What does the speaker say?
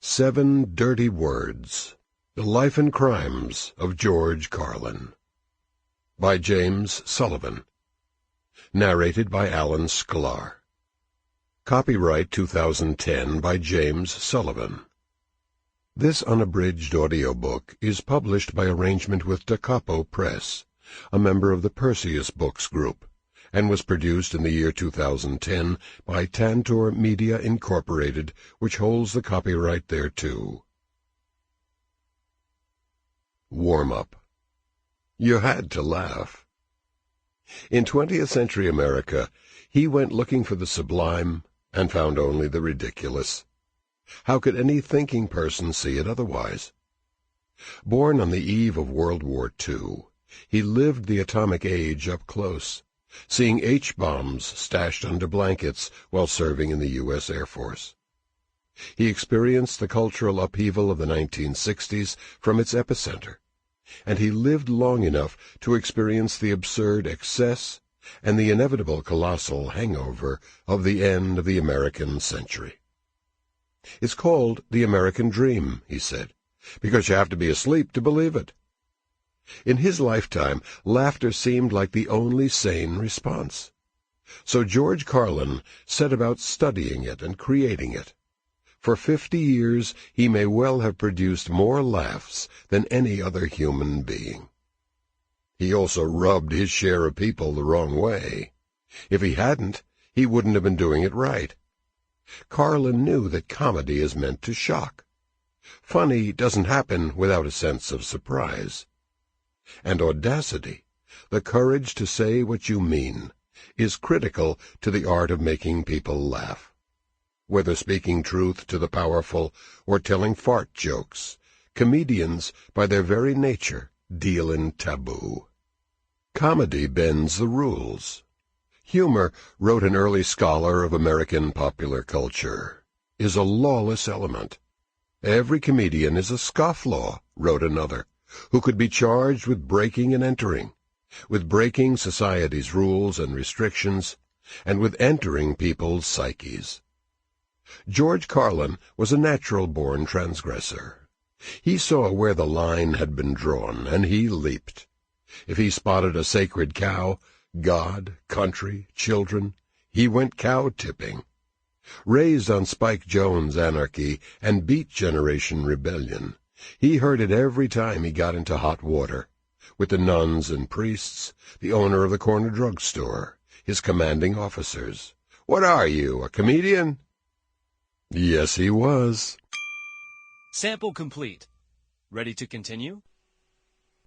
7 Dirty Words. The Life and Crimes of George Carlin. By James Sullivan. Narrated by Sklar. Copyright 2010 by James Sullivan. This unabridged audiobook is published by arrangement with Da Capo Press, a member of the Perseus Books Group, and was produced in the year 2010 by Tantor Media Incorporated, which holds the copyright thereto. Warm-up. You had to laugh. In 20th century America, he went looking for the sublime and found only the ridiculous. How could any thinking person see it otherwise? Born on the eve of World War II, he lived the atomic age up close, seeing H-bombs stashed under blankets while serving in the U.S. Air Force. He experienced the cultural upheaval of the 1960s from its epicenter, and he lived long enough to experience the absurd excess and the inevitable colossal hangover of the end of the American century. It's called the American dream, he said, because you have to be asleep to believe it. In his lifetime, laughter seemed like the only sane response. So George Carlin set about studying it and creating it. For 50 years, he may well have produced more laughs than any other human being. He also rubbed his share of people the wrong way. If he hadn't, he wouldn't have been doing it right. Carlin knew that comedy is meant to shock. Funny doesn't happen without a sense of surprise. And audacity, the courage to say what you mean, is critical to the art of making people laugh. Whether speaking truth to the powerful or telling fart jokes, comedians, by their very nature, deal in taboo. Comedy bends the rules. Humor, wrote an early scholar of American popular culture, is a lawless element. Every comedian is a scofflaw, wrote another, who could be charged with breaking and entering, with breaking society's rules and restrictions, and with entering people's psyches. George Carlin was a natural-born transgressor. He saw where the line had been drawn, and he leaped. If he spotted a sacred cow, God, country, children, he went cow-tipping. Raised on Spike Jones' anarchy and Beat Generation rebellion, he heard it every time he got into hot water, with the nuns and priests, the owner of the corner drugstore, his commanding officers. "What are you, a comedian?" Yes, he was. Sample complete. Ready to continue?